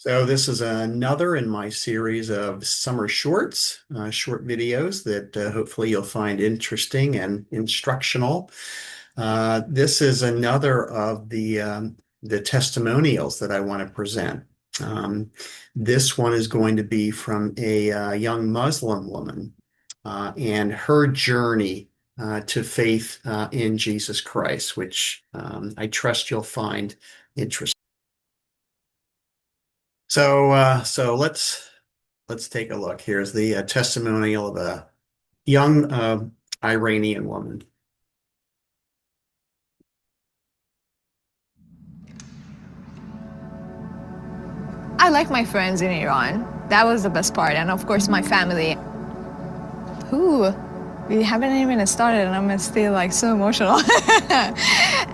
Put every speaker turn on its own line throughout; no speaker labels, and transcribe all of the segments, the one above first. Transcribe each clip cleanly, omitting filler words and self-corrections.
So this is another in my series of summer shorts, short videos that hopefully you'll find interesting and instructional. This is another of the testimonials that I want to present. Um, this one is going to be from a young Muslim woman and her journey to faith in Jesus Christ, which I trust you'll find interesting. So let's take a look. Here's the testimonial of a young Iranian woman.
I like my friends in Iran. That was the best part, and of course my family. Ooh, we haven't even started, and I'm still like so emotional.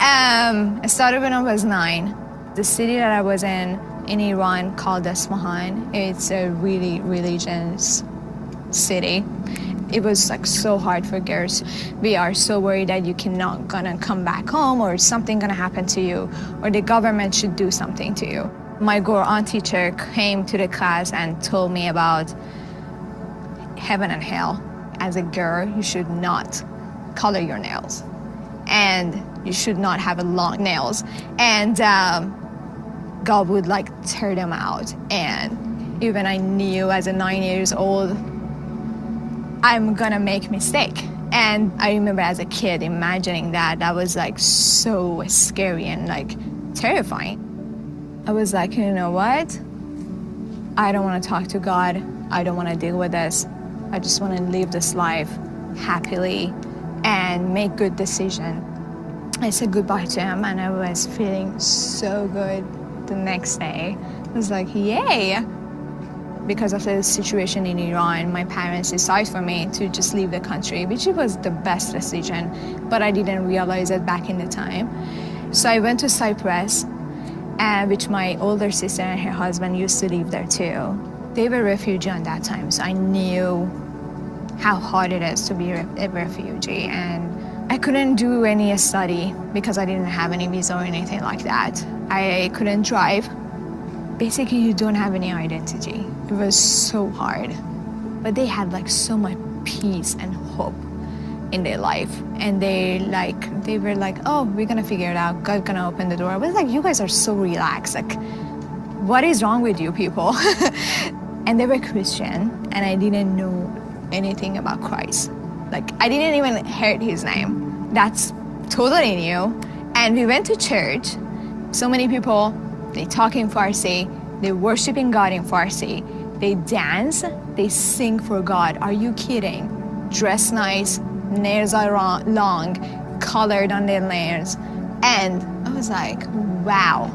I started when I was 9. The city that I was in Iran called Isfahan. It's a really religious city. It was like so hard for girls. We are so worried that you cannot gonna come back home, or something gonna happen to you, or the government should do something to you. My Quran teacher came to the class and told me about heaven and hell. As a girl, you should not color your nails, and you should not have long nails, and God would like tear them out. And even I knew as a 9 years old, I'm gonna make mistake. And I remember as a kid imagining that was like so scary and like terrifying. I was like, you know what? I don't want to talk to God. I don't want to deal with this. I just want to live this life happily and make good decision. I said goodbye to him, and I was feeling so good the next day. I was like, yay! Because of the situation in Iran, my parents decided for me to just leave the country, which was the best decision, but I didn't realize it back in the time. So I went to Cyprus, which my older sister and her husband used to live there too. They were refugee at that time, so I knew how hard it is to be a refugee, and I couldn't do any study because I didn't have any visa or anything like that. I couldn't drive. Basically, you don't have any identity. It was so hard. But they had like so much peace and hope in their life, and they were like, oh, we're gonna figure it out, God's gonna open the door. I was like, you guys are so relaxed, like what is wrong with you people? And they were Christian, and I didn't know anything about Christ. Like I didn't even heard his name. That's totally new. And we went to church. So many people, they talk in Farsi, they worshiping God in Farsi, they dance, they sing for God. Are you kidding? Dress nice, nails are long, colored on their nails. And I was like, wow.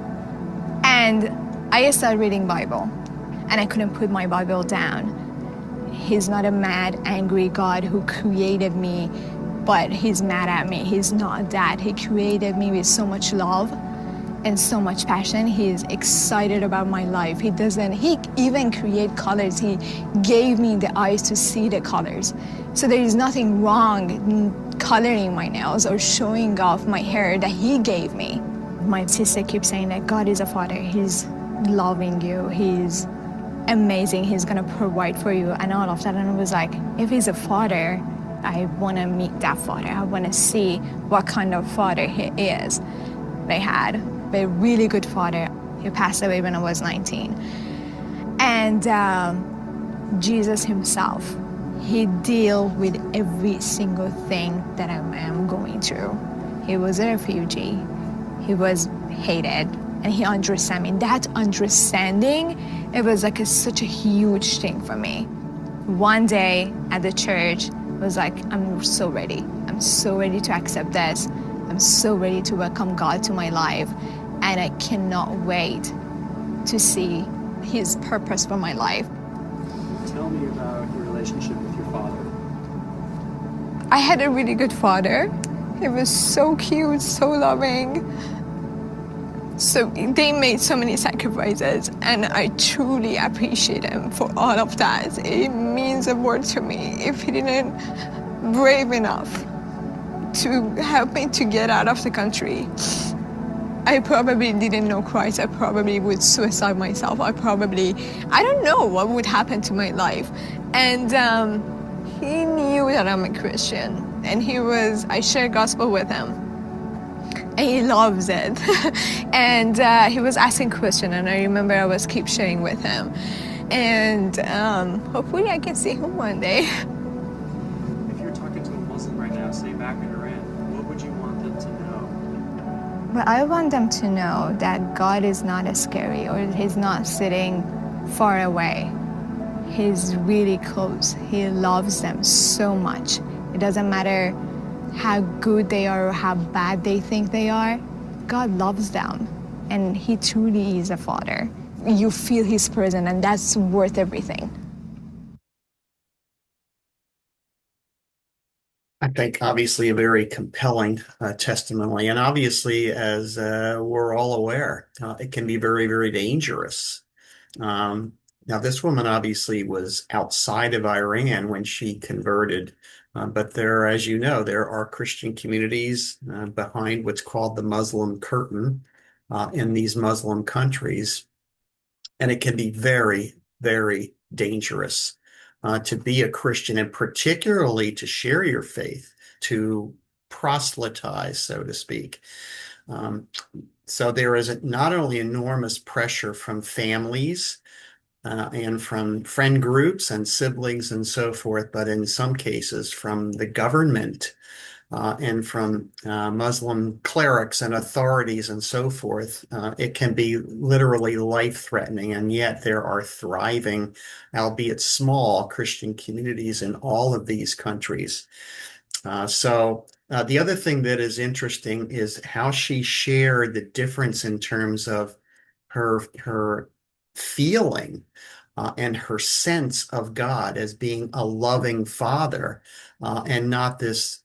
And I started reading Bible, and I couldn't put my Bible down. He's not a mad, angry God who created me, but he's mad at me. He's not that. He created me with so much love and so much passion. He's excited about my life. He even create colors. He gave me the eyes to see the colors. So there is nothing wrong in coloring my nails or showing off my hair that he gave me. My sister keeps saying that God is a father. He's loving you. He's amazing. He's gonna provide for you and all of that. And I was like, if he's a father, I wanna meet that father. I wanna see what kind of father he is. They had a really good father. He passed away when I was 19. And Jesus himself, he dealt with every single thing that I am going through. He was a refugee. He was hated, and he understood me. That understanding, it was like such a huge thing for me. One day at the church, I was like, I'm so ready. I'm so ready to accept this. I'm so ready to welcome God to my life, and I cannot wait to see his purpose for my life.
Tell me about your relationship with your father.
I had a really good father. He was so cute, so loving. So they made so many sacrifices, and I truly appreciate him for all of that. It means a world to me. If he didn't brave enough to help me to get out of the country, I probably didn't know Christ. I probably would suicide myself. I don't know what would happen to my life. And he knew that I'm a Christian. And I share gospel with him. And he loves it. And he was asking questions, and I remember I was keep sharing with him. And hopefully I can see him one day.
If you're talking to a Muslim right now, say back in Iran, what would you want them to know?
But I want them to know that God is not as scary, or he's not sitting far away. He's really close. He loves them so much. It doesn't matter how good they are or how bad they think they are. God loves them, and he truly is a father. You feel his presence, and that's worth everything.
I think obviously a very compelling testimony. And obviously, as we're all aware, it can be very, very dangerous. Now, this woman obviously was outside of Iran when she converted, but there, as you know, there are Christian communities behind what's called the Muslim curtain in these Muslim countries. And it can be very, very dangerous to be a Christian and particularly to share your faith, to proselytize, so to speak. Um, so there is not only enormous pressure from families and from friend groups and siblings and so forth, but in some cases from the government and from Muslim clerics and authorities and so forth. It can be literally life-threatening, and yet there are thriving, albeit small, Christian communities in all of these countries. The other thing that is interesting is how she shared the difference in terms of her feeling and her sense of God as being a loving father and not this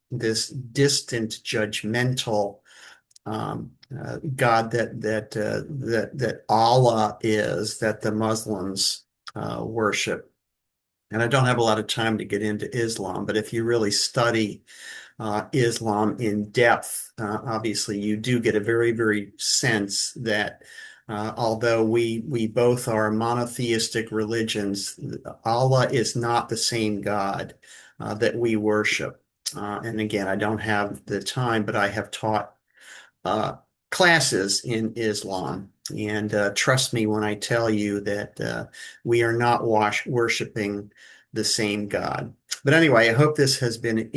distant, judgmental God that Allah is, that the Muslims worship. And I don't have a lot of time to get into Islam, but if you really study Islam in depth, obviously you do get a very, very sense that although we both are monotheistic religions, Allah is not the same God that we worship. And again, I don't have the time, but I have taught uh, classes in Islam. And trust me when I tell you that we are not worshiping the same God. But anyway, I hope this has been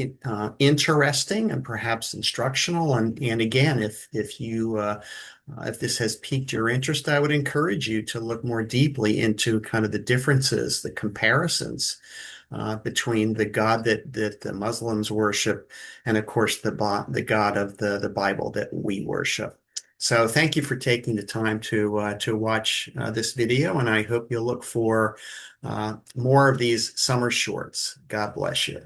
interesting and perhaps instructional. And again, if this has piqued your interest, I would encourage you to look more deeply into kind of the differences, the comparisons between the God that the Muslims worship and, of course, the God of the Bible that we worship. So thank you for taking the time to watch this video, and I hope you'll look for more of these summer shorts. God bless you.